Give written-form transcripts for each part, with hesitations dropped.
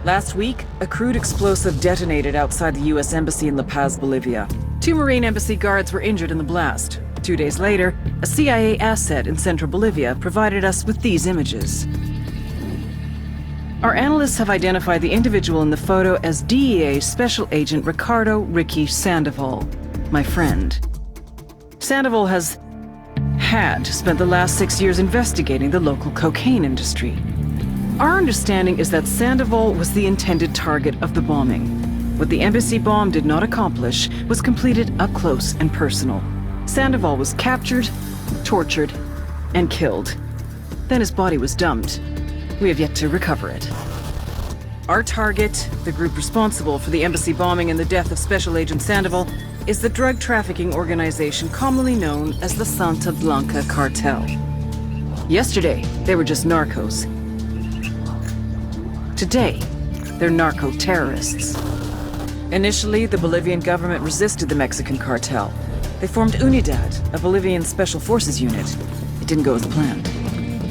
Last week, a crude explosive detonated outside the U.S. Embassy in La Paz, Bolivia. 2 Marine Embassy guards were injured in the blast. 2 days later, a CIA asset in central Bolivia provided us with these images. Our analysts have identified the individual in the photo as DEA Special Agent Ricardo Ricky Sandoval, my friend. Sandoval had spent the last 6 years investigating the local cocaine industry. Our understanding is that Sandoval was the intended target of the bombing. What the embassy bomb did not accomplish was completed up close and personal. Sandoval was captured, tortured, and killed. Then his body was dumped. We have yet to recover it. Our target, the group responsible for the embassy bombing and the death of Special Agent Sandoval, is the drug trafficking organization commonly known as the Santa Blanca Cartel. Yesterday, they were just narcos. Today, they're narco-terrorists. Initially, the Bolivian government resisted the Mexican cartel. They formed UNIDAD, a Bolivian special forces unit. It didn't go as planned.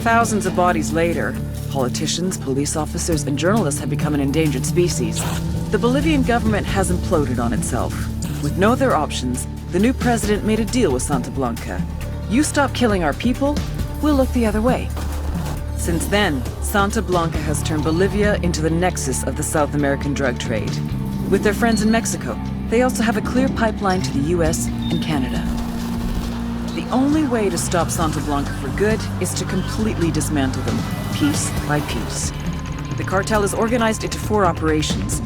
Thousands of bodies later, politicians, police officers, and journalists have become an endangered species. The Bolivian government has imploded on itself. With no other options, the new president made a deal with Santa Blanca. You stop killing our people, we'll look the other way. Since then, Santa Blanca has turned Bolivia into the nexus of the South American drug trade. With their friends in Mexico, they also have a clear pipeline to the US and Canada. The only way to stop Santa Blanca for good is to completely dismantle them, piece by piece. The cartel is organized into 4 operations: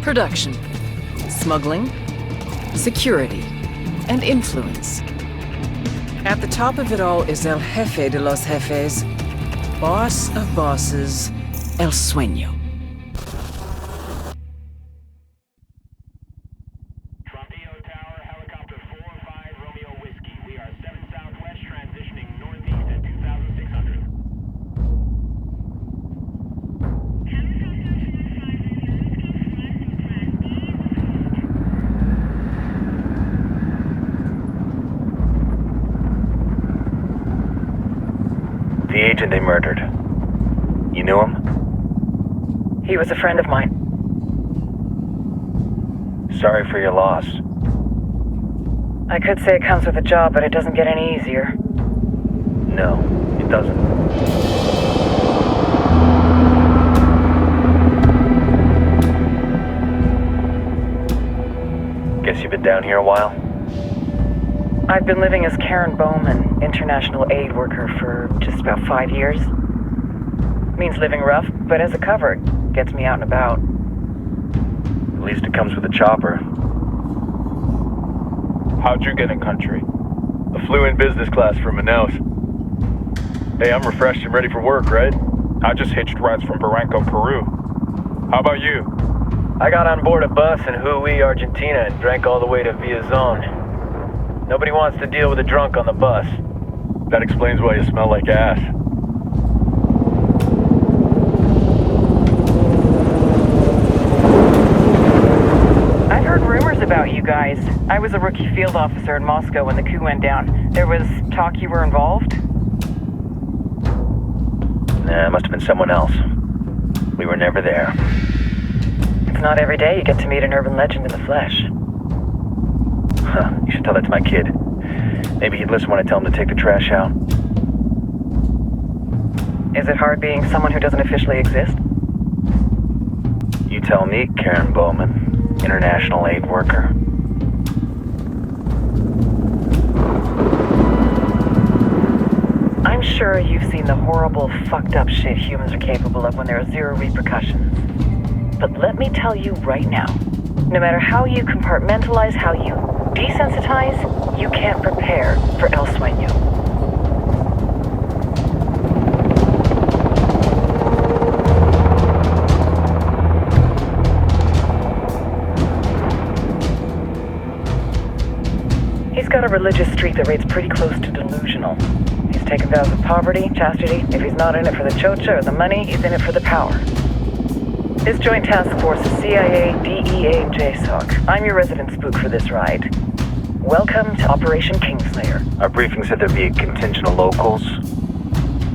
production, smuggling, security, and influence. At the top of it all is El Jefe de los Jefes, boss of bosses, El Sueño. Toyo Tower, helicopter 45 Romeo Whiskey. We are 7 southwest, transitioning northeast at 2,600. The agent they murdered. You knew him? He was a friend of mine. Sorry for your loss. I could say it comes with a job, but it doesn't get any easier. No, it doesn't. Guess you've been down here a while? I've been living as Karen Bowman, international aid worker, for just about 5 years. Means living rough, but as a cover, it gets me out and about. At least it comes with a chopper. How'd you get in country? I flew in business class from Manaus. Hey, I'm refreshed and ready for work, right? I just hitched rides from Barranco, Peru. How about you? I got on board a bus in Hui, Argentina, and drank all the way to Villazon. Nobody wants to deal with a drunk on the bus. That explains why you smell like ass. I've heard rumors about you guys. I was a rookie field officer in Moscow when the coup went down. There was talk you were involved? Nah, it must have been someone else. We were never there. It's not every day you get to meet an urban legend in the flesh. Huh, you should tell that to my kid. Maybe he'd listen when I tell him to take the trash out. Is it hard being someone who doesn't officially exist? You tell me, Karen Bowman, international aid worker. I'm sure you've seen the horrible, fucked up shit humans are capable of when there are 0 repercussions. But let me tell you right now, no matter how you compartmentalize, how you desensitize, you can't prepare for El Sueño. He's got a religious streak that rates pretty close to delusional. He's taken vows of poverty, chastity. If he's not in it for the chocha or the money, he's in it for the power. This joint task force is CIA, DEA, and JSOC. I'm your resident spook for this ride. Welcome to Operation Kingslayer. Our briefing said there'd be a contingent of locals.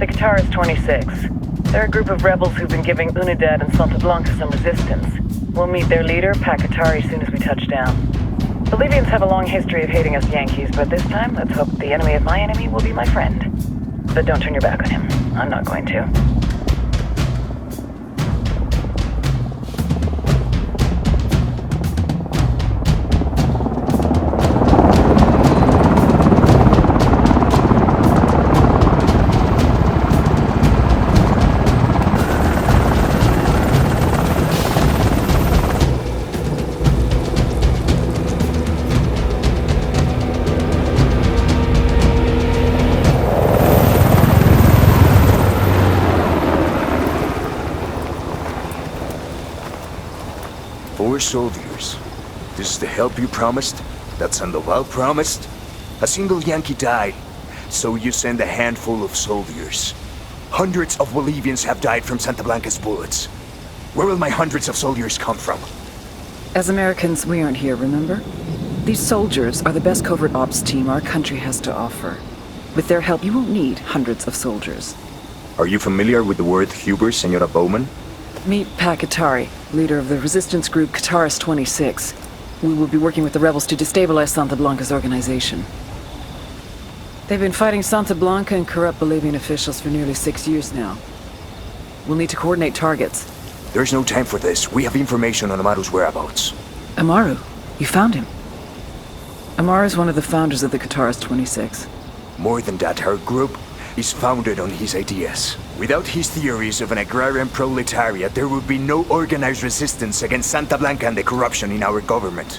The Guitarist 26. They're a group of rebels who've been giving Unidad and Santa Blanca some resistance. We'll meet their leader, Pakatari, as soon as we touch down. Bolivians have a long history of hating us Yankees, but this time, let's hope the enemy of my enemy will be my friend. But don't turn your back on him. I'm not going to. Four soldiers. This is the help you promised? That Sandoval promised? A single Yankee died, so you send a handful of soldiers. Hundreds of Bolivians have died from Santa Blanca's bullets. Where will my hundreds of soldiers come from? As Americans, we aren't here, remember? These soldiers are the best covert ops team our country has to offer. With their help, you won't need hundreds of soldiers. Are you familiar with the word Huber, Senora Bowman? Meet Pakatari, leader of the resistance group Guitarist 26. We will be working with the rebels to destabilize Santa Blanca's organization. They've been fighting Santa Blanca and corrupt Bolivian officials for nearly 6 years now. We'll need to coordinate targets. There's no time for this. We have information on Amaru's whereabouts. Amaru? You found him? Amaru is one of the founders of the Guitarist 26. More than that, her group is founded on his ideas. Without his theories of an agrarian proletariat, there would be no organized resistance against Santa Blanca and the corruption in our government.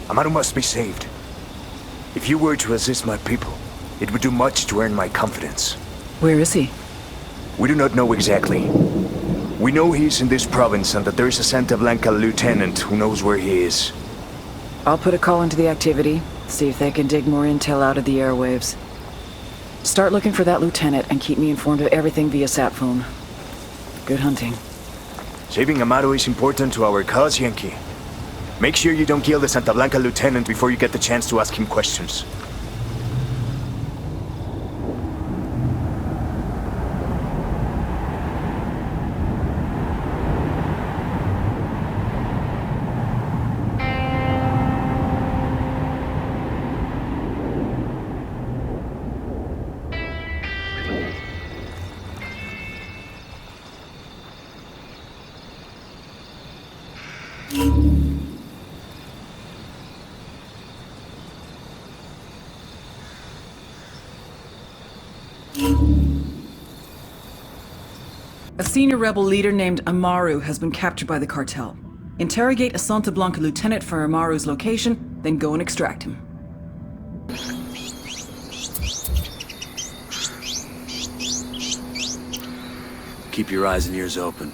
Amaru must be saved. If you were to assist my people, it would do much to earn my confidence. Where is he? We do not know exactly. We know he's in this province and that there is a Santa Blanca lieutenant who knows where he is. I'll put a call into the activity, see if they can dig more intel out of the airwaves. Start looking for that lieutenant and keep me informed of everything via sat phone. Good hunting. Saving Amaru is important to our cause, Yankee. Make sure you don't kill the Santa Blanca lieutenant before you get the chance to ask him questions. A senior rebel leader named Amaru has been captured by the cartel. Interrogate a Santa Blanca lieutenant for Amaru's location, then go and extract him. Keep your eyes and ears open.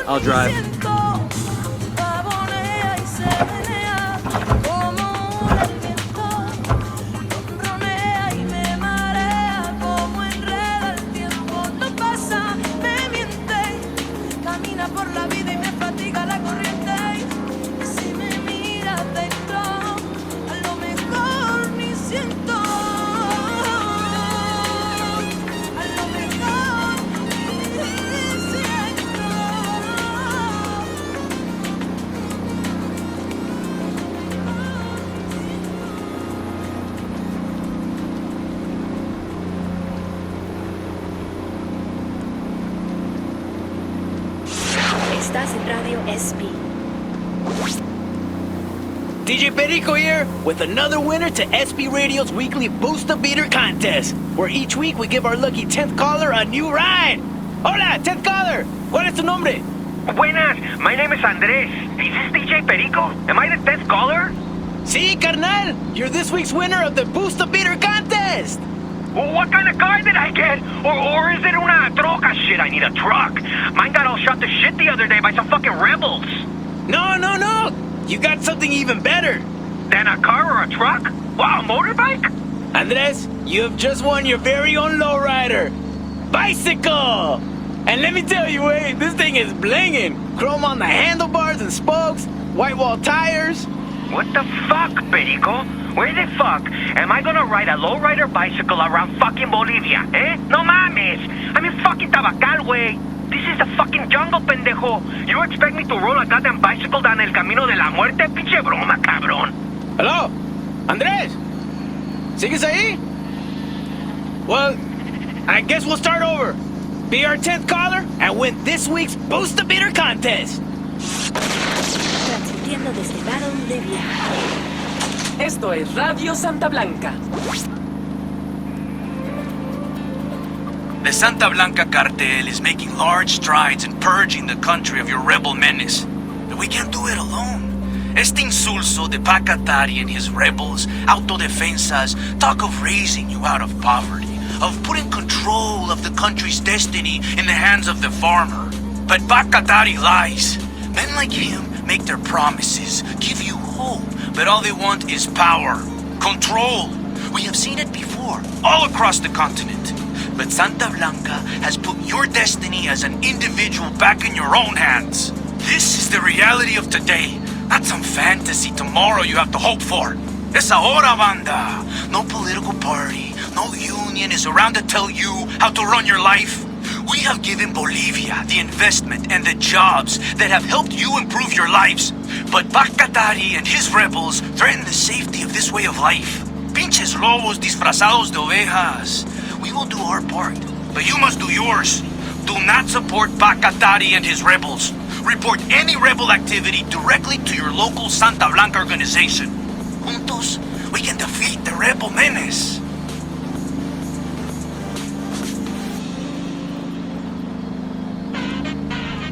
I'll drive. Estás en Radio SP. DJ Perico here with another winner to SP Radio's weekly Boost the Beater contest, where each week we give our lucky 10th caller a new ride. Hola, 10th caller. ¿Cuál es tu nombre? Buenas, my name is Andres. Is this DJ Perico? Am I the 10th caller? Sí, carnal. You're this week's winner of the Boost the Beater contest. Well, what kind of car did I get? Or is it una troca? Shit, I need a truck. Mine got all shot to shit the other day by some fucking rebels. No. You got something even better. Than a car or a truck? Wow, a motorbike? A Andres, you have just won your very own lowrider. Bicycle! And let me tell you, Wade, this thing is blinging. Chrome on the handlebars and spokes, white wall tires. What the fuck, Perico? Where the fuck am I gonna ride a lowrider bicycle around fucking Bolivia, eh? No mames! I'm in fucking Tabacal, way. This is the fucking jungle, pendejo. You expect me to roll a goddamn bicycle down el camino de la muerte? Pinche broma, cabrón. Hello? Andres? ¿Sigues ahí? Well, I guess we'll start over. Be our 10th caller and win this week's Boost the Beater contest. Transmitiendo desde Battle, Libia. Esto es Radio Santa Blanca. The Santa Blanca Cartel is making large strides in purging the country of your rebel menace. But we can't do it alone. Este insulso de Pacatari and his rebels, autodefensas, talk of raising you out of poverty, of putting control of the country's destiny in the hands of the farmer. But Pacatari lies. Men like him make their promises, give you hope, but all they want is power, control. We have seen it before, all across the continent. But Santa Blanca has put your destiny as an individual back in your own hands. This is the reality of today, not some fantasy tomorrow you have to hope for. Es ahora, banda. No political party, no union is around to tell you how to run your life. We have given Bolivia the investment and the jobs that have helped you improve your lives. But Pacatari and his rebels threaten the safety of this way of life. Pinches lobos disfrazados de ovejas. We will do our part, but you must do yours. Do not support Pacatari and his rebels. Report any rebel activity directly to your local Santa Blanca organization. Juntos, we can defeat the rebel menace.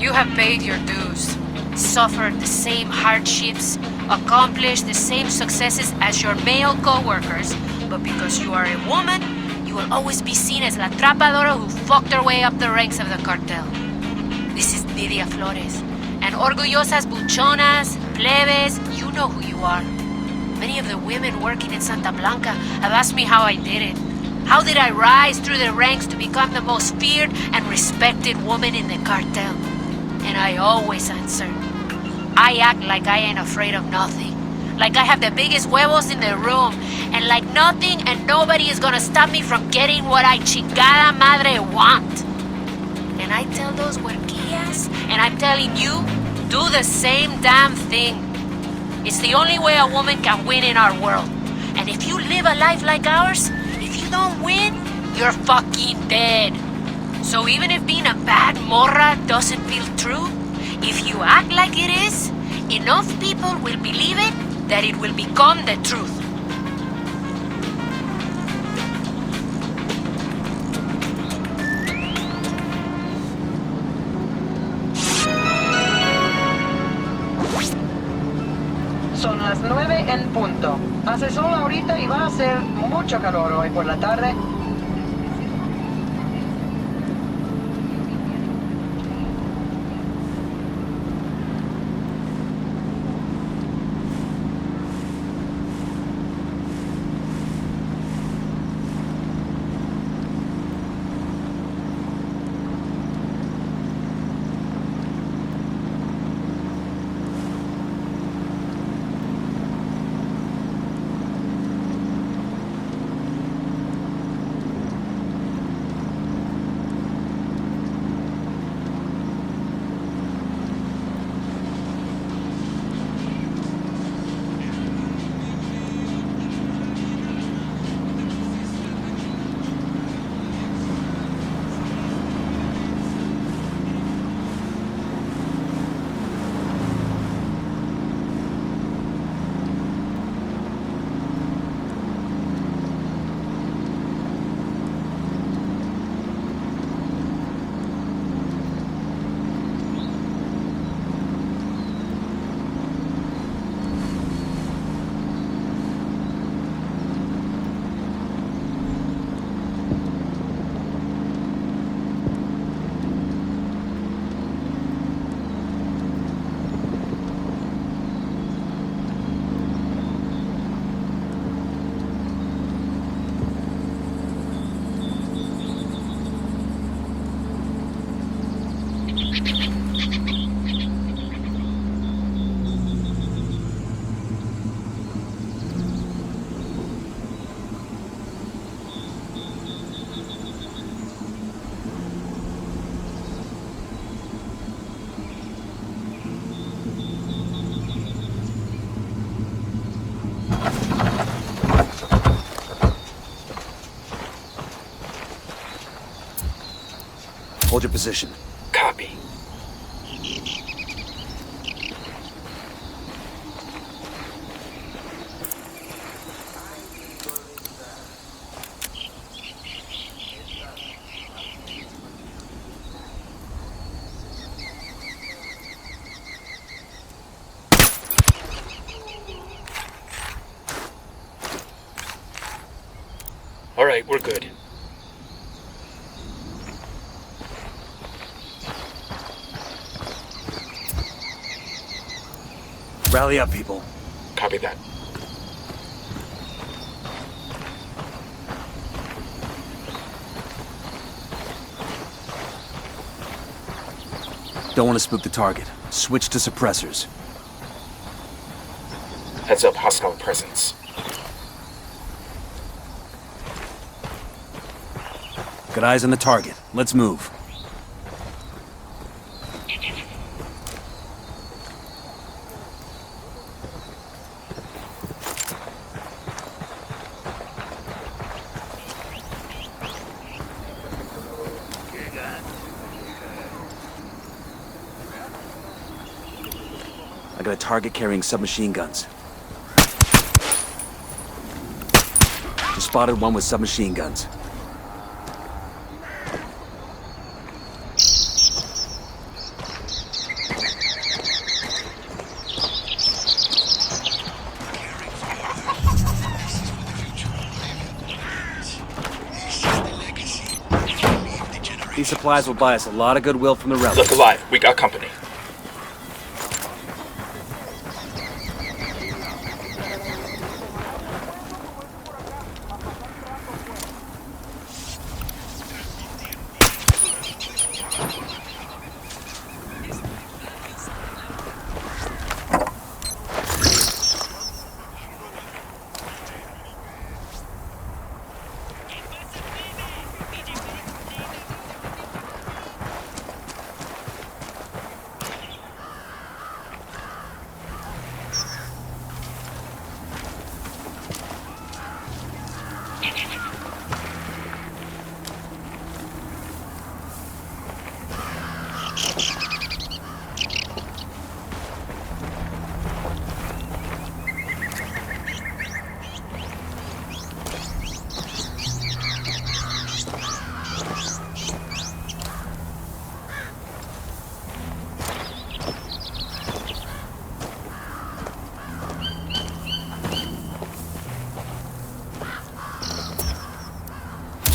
You have paid your dues, suffered the same hardships, accomplished the same successes as your male co-workers, but because you are a woman, you will always be seen as la trapadora who fucked her way up the ranks of the cartel. This is Lidia Flores, and orgullosas buchonas, plebes, you know who you are. Many of the women working in Santa Blanca have asked me how I did it. How did I rise through the ranks to become the most feared and respected woman in the cartel? And I always answer, I act like I ain't afraid of nothing. Like I have the biggest huevos in the room. And like nothing and nobody is gonna stop me from getting what I chingada madre want. And I tell those huerquillas, and I'm telling you, do the same damn thing. It's the only way a woman can win in our world. And if you live a life like ours, if you don't win, you're fucking dead. So even if being a bad morra doesn't feel true, if you act like it is, enough people will believe it that it will become the truth. Son las 9 en punto. Hace sol ahorita y va a hacer mucho calor hoy por la tarde. Hold your position. Copy. All right, we're good. Rally up, people. Copy that. Don't want to spook the target. Switch to suppressors. Heads up, hostile presence. Got eyes on the target. Let's move. I got a target carrying submachine guns. Just spotted one with submachine guns. These supplies will buy us a lot of goodwill from the rebels. Look alive, we got company.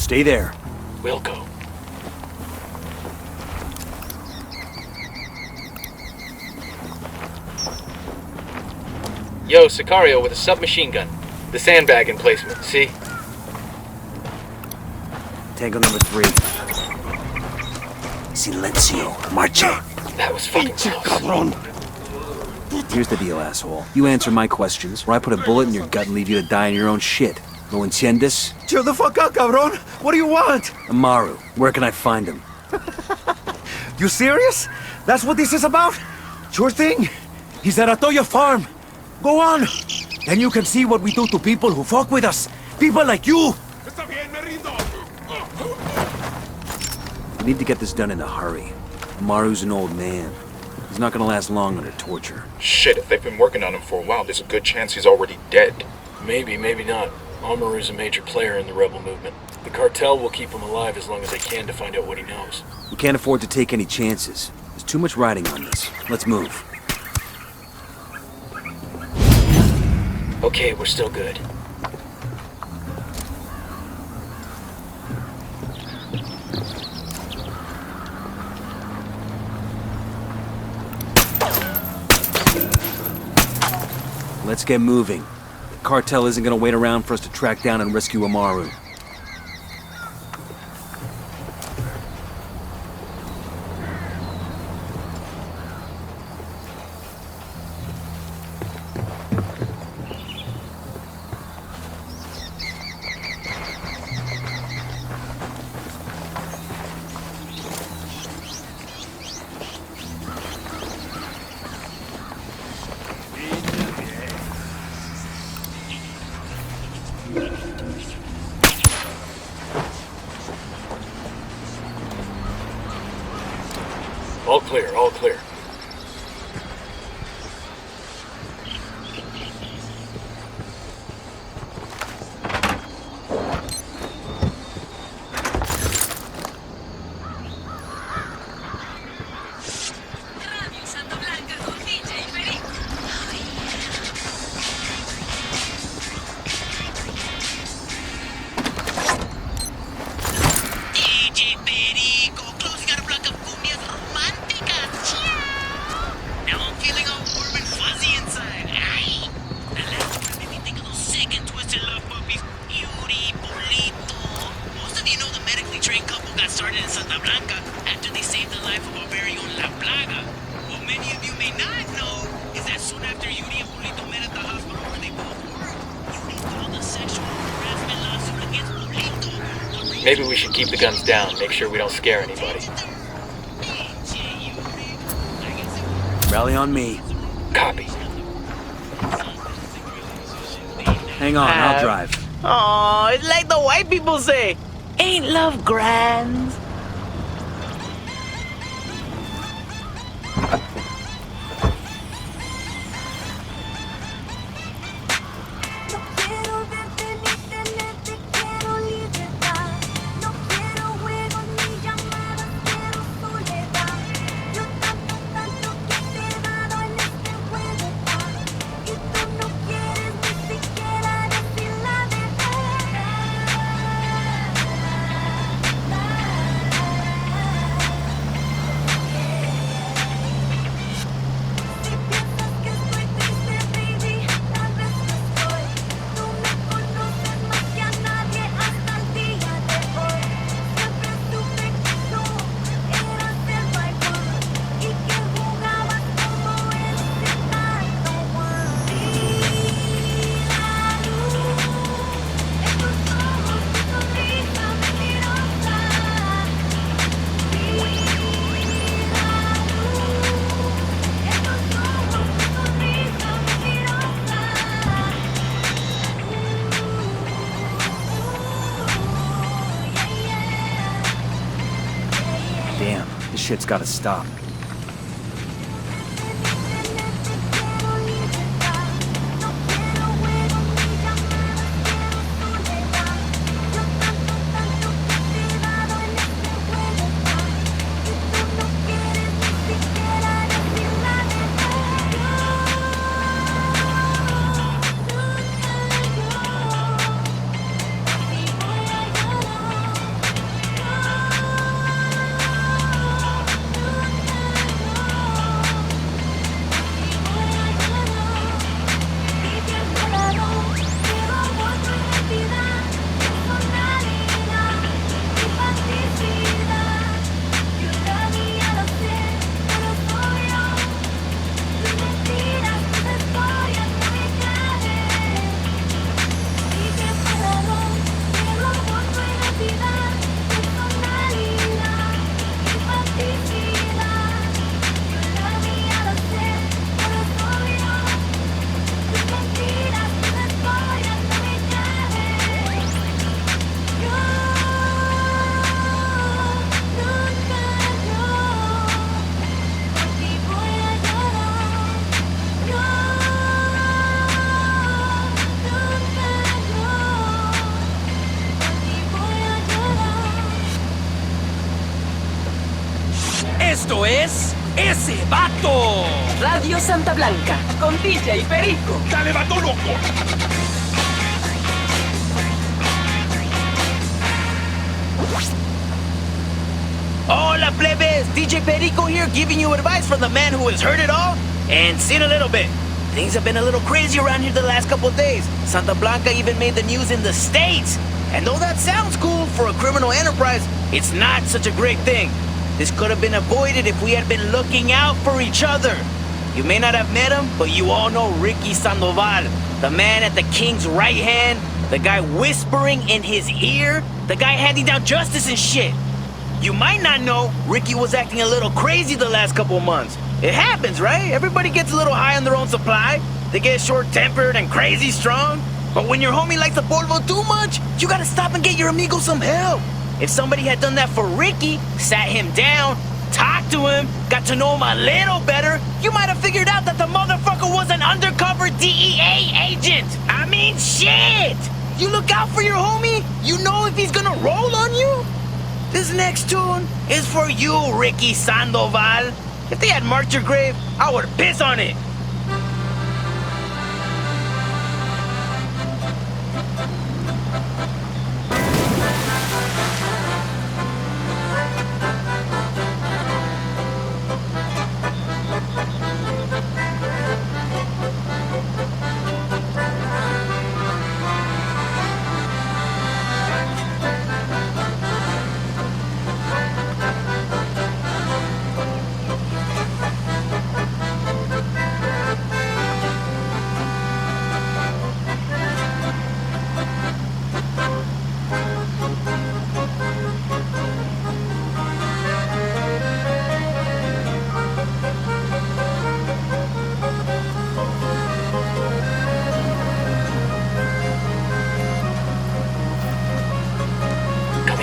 Stay there. We'll go. Yo, Sicario with a submachine gun. The sandbag emplacement, see? Tango number 3. Silencio. Marche. That was fucking close. Here's the deal, asshole. You answer my questions, or I put a bullet in your gut and leave you to die in your own shit. ¿Lo entiendes? Chill the fuck out, cabron. What do you want? Amaru. Where can I find him? You serious? That's what this is about? Sure thing. He's at a Toyo farm. Go on. Then you can see what we do to people who fuck with us. People like you. We need to get this done in a hurry. Amaru's an old man. He's not gonna last long under torture. Shit, if they've been working on him for a while, there's a good chance he's already dead. Maybe, maybe not. Amaru's a major player in the rebel movement. The cartel will keep him alive as long as they can to find out what he knows. We can't afford to take any chances. There's too much riding on this. Let's move. Okay, we're still good. Let's get moving. The cartel isn't gonna wait around for us to track down and rescue Amaru. All clear, all clear. Santa Blanca con DJ Perico. DJ Perico, closing out a block of cumbias románticas. Now I'm feeling all warm and fuzzy inside. Ay, that last one made me think of those sick and twisted love puppies. Yuri, Polito. Most of you know the medically trained couple got started in Santa Blanca after they saved the life of our very own La Plaga. What many of you may not know is that soon after Yuri and Polito met at the hospital where they both worked, Yuri filed a sexual harassment lawsuit against Polito. Maybe we should keep the guns down, make sure we don't scare anybody. Rally on me. Copy. Hang on, I'll drive. Oh, it's like the white people say. Ain't love grand? Damn, this shit's gotta stop. Esto es Ese Vato. Radio Santa Blanca con DJ Perico. ¡Dale, vato loco! Hola, plebes! DJ Perico here giving you advice from the man who has heard it all and seen a little bit. Things have been a little crazy around here the last couple days. Santa Blanca even made the news in the States. And though that sounds cool for a criminal enterprise, it's not such a great thing. This could have been avoided if we had been looking out for each other. You may not have met him, but you all know Ricky Sandoval, the man at the king's right hand, the guy whispering in his ear, the guy handing down justice and shit. You might not know Ricky was acting a little crazy the last couple months. It happens, right? Everybody gets a little high on their own supply. They get short-tempered and crazy strong. But when your homie likes the polvo too much, you gotta stop and get your amigo some help. If somebody had done that for Ricky, sat him down, talked talked to him, got to know him a little better, you might have figured out that the motherfucker was an undercover DEA agent. I mean, shit! You look out for your homie, you know if he's gonna roll on you. This next tune is for you, Ricky Sandoval. If they had marked your grave, I would piss on it.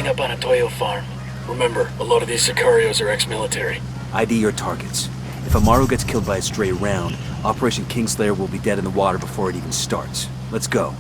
Up on a Toyo farm. Remember, a lot of these sicarios are ex-military. ID your targets. If Amaru gets killed by a stray round, Operation Kingslayer will be dead in the water before it even starts. Let's go.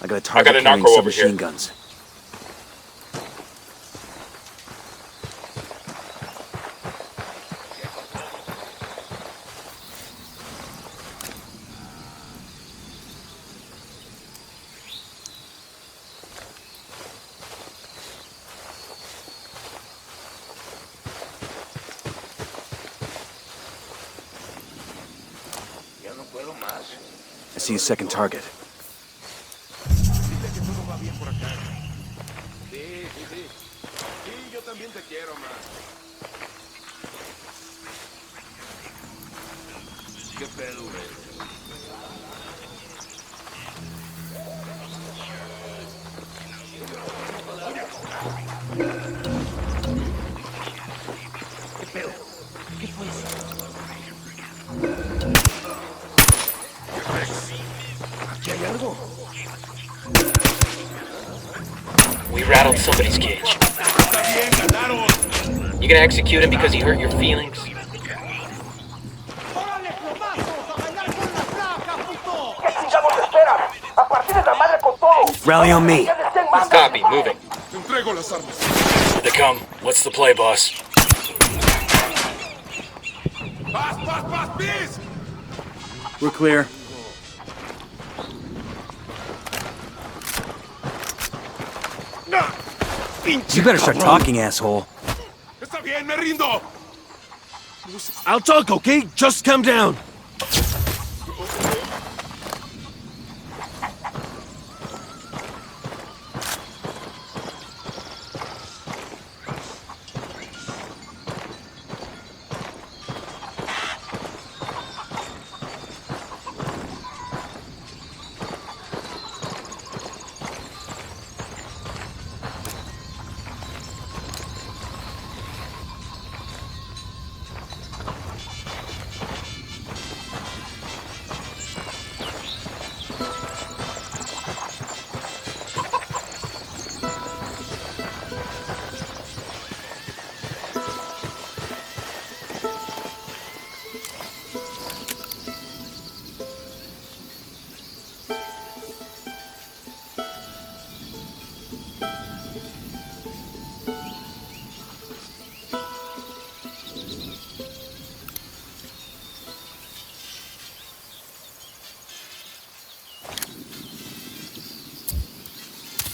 I got a target carrying submachine guns. I see a second target. We rattled somebody's cage. You gonna execute him because he hurt your feelings? Rally on me. Copy, moving. Here they come. What's the play, boss? We're clear. You better start talking, asshole. I'll talk, okay? Just calm down.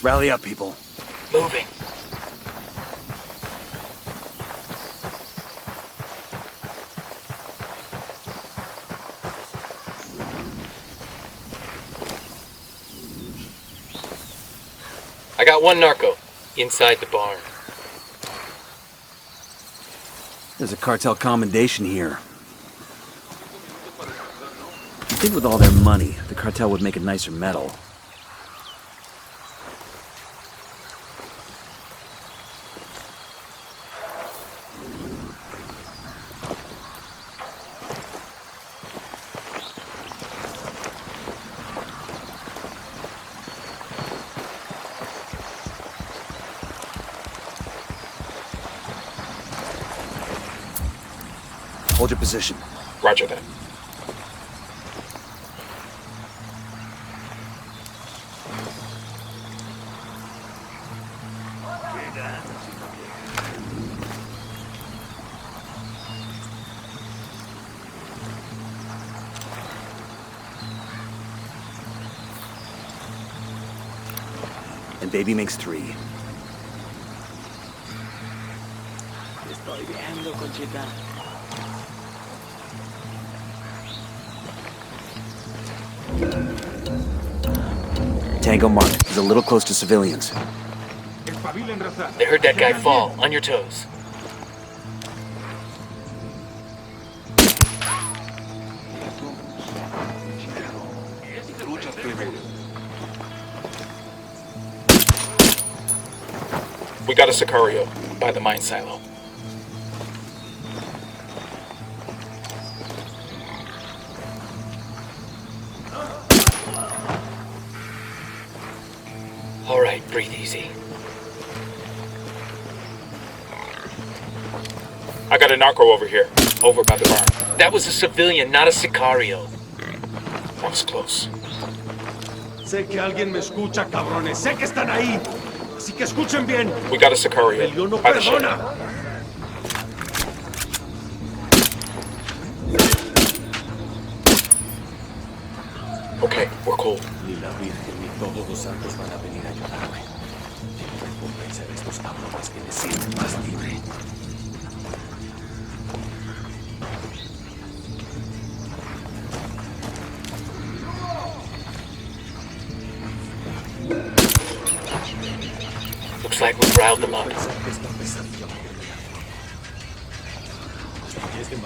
Rally up, people. Moving. I got one narco inside the barn. There's a cartel commendation here. You'd think with all their money, the cartel would make a nicer medal. Hold your position. Roger that. And baby makes 3. Estoy viendo, Conchita. Tango marked. He's a little close to civilians. They heard that guy fall. On your toes. We got a Sicario by the mine silo. All right, breathe easy. I got a narco over here, over by the barn. That was a civilian, not a Sicario. That was close. Sé que alguien me escucha, cabrones. Sé que están ahí. Así que escuchen bien. We got a Sicario Rebelión no by the perdona. ship. Okay, we're cool. Ni la Virgen ni todos los santos van a venir a ayudarme. Tengo que convencer a estos cabrones que me sienten más libre. Looks like we riled them up.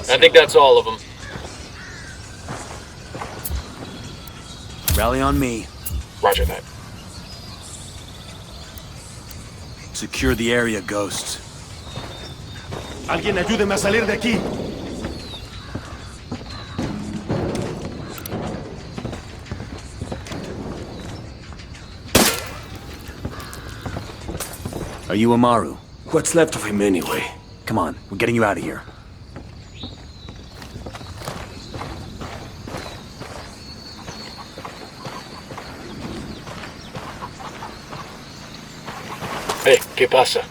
I think that's all of them. Rally on me. Roger that. Secure the area, Ghosts. Alguien ayúdeme a salir de aquí. Are you Amaru? What's left of him anyway? Come on, we're getting you out of here. Hey, ¿qué pasa?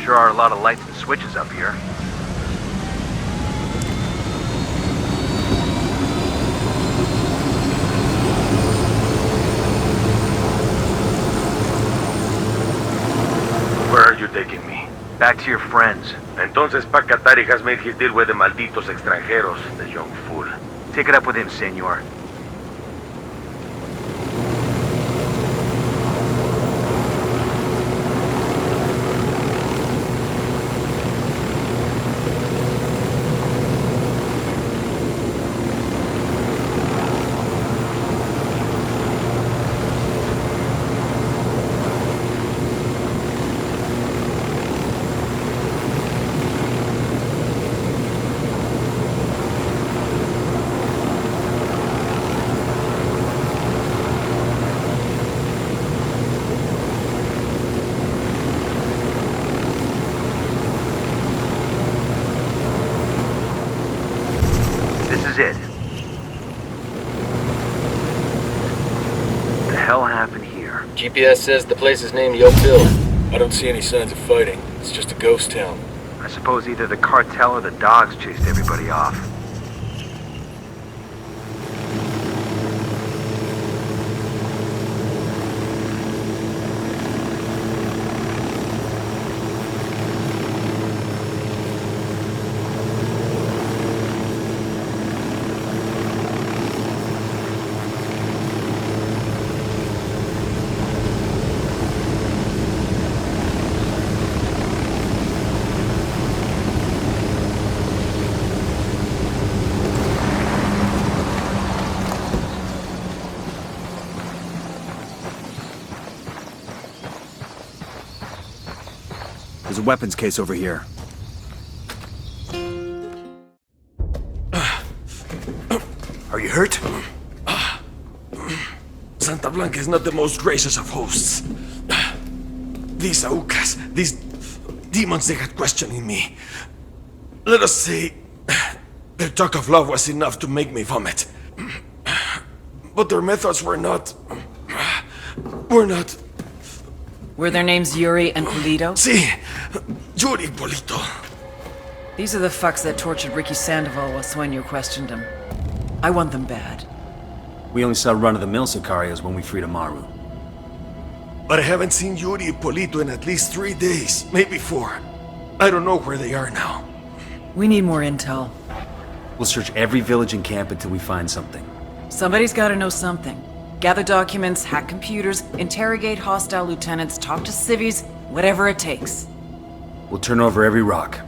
Sure are a lot of lights and switches up here. Where are you taking me? Back to your friends. Entonces Pacatari has made his deal with the malditos extranjeros, the young fool. Take it up with him, senor. What happened here? GPS says the place is named Yo Bill. I don't see any signs of fighting. It's just a ghost town. I suppose either the cartel or the dogs chased everybody off. There's a weapons case over here. Are you hurt? Santa Blanca is not the most gracious of hosts. These Aucas, these demons they had questioning me. Let us say, their talk of love was enough to make me vomit. But their methods were not... Were their names Yuri and Polito? Si, Yuri Polito. These are the fucks that tortured Ricky Sandoval while Sueño questioned him. I want them bad. We only saw run-of-the-mill Sicarios when we freed Amaru. But I haven't seen Yuri and Polito in at least 3 days, maybe 4. I don't know where they are now. We need more intel. We'll search every village and camp until we find something. Somebody's gotta know something. Gather documents, hack computers, interrogate hostile lieutenants, talk to civvies, whatever it takes. We'll turn over every rock.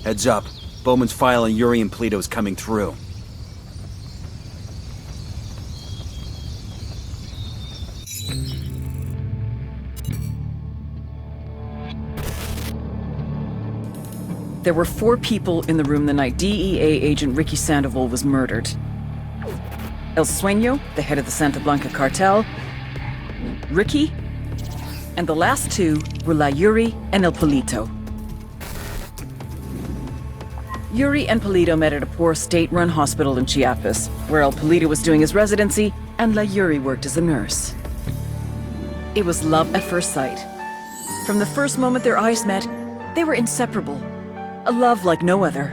Heads up. Bowman's file on Yuri and Polito is coming through. There were 4 people in the room the night DEA agent Ricky Sandoval was murdered. El Sueño, the head of the Santa Blanca Cartel, Ricky, and the last 2 were La Yuri and El Polito. Yuri and Polito met at a poor state-run hospital in Chiapas, where El Polito was doing his residency and La Yuri worked as a nurse. It was love at first sight. From the first moment their eyes met, they were inseparable. A love like no other.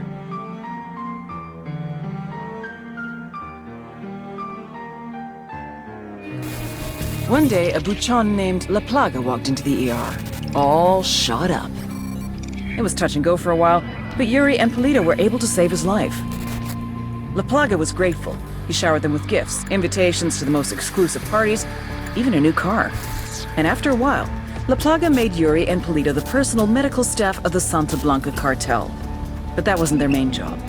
One day, a buchon named La Plaga walked into the ER, all shot up. It was touch and go for a while, but Yuri and Polito were able to save his life. La Plaga was grateful. He showered them with gifts, invitations to the most exclusive parties, even a new car. And after a while, La Plaga made Yuri and Polito the personal medical staff of the Santa Blanca Cartel. But that wasn't their main job.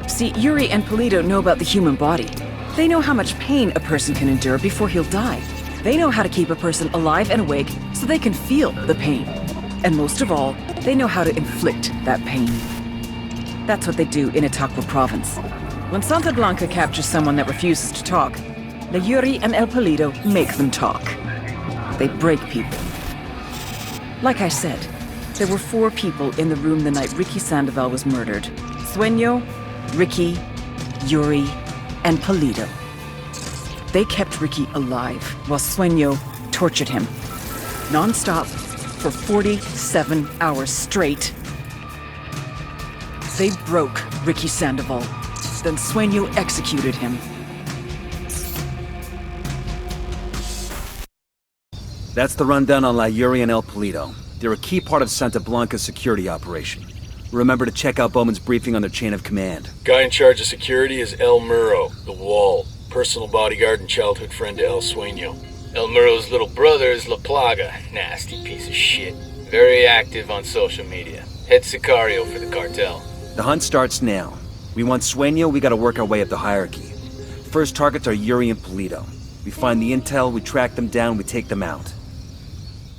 See, Yuri and Polito know about the human body. They know how much pain a person can endure before he'll die. They know how to keep a person alive and awake so they can feel the pain. And most of all, they know how to inflict that pain. That's what they do in Itaqua province. When Santa Blanca captures someone that refuses to talk, the Yuri and El Polito make them talk. They break people. Like I said, there were 4 people in the room the night Ricky Sandoval was murdered. Sueño, Ricky, Yuri, and Polito. They kept Ricky alive while Sueño tortured him. Non-stop for 47 hours straight. They broke Ricky Sandoval. Then Sueño executed him. That's the rundown on La Yuri and El Polito. They're a key part of Santa Blanca's security operation. Remember to check out Bowman's briefing on their chain of command. Guy in charge of security is El Muro, the Wall. Personal bodyguard and childhood friend to El Sueño. El Muro's little brother is La Plaga. Nasty piece of shit. Very active on social media. Head Sicario for the cartel. The hunt starts now. We want Sueño, we gotta work our way up the hierarchy. First targets are Yuri and Polito. We find the intel, we track them down, we take them out.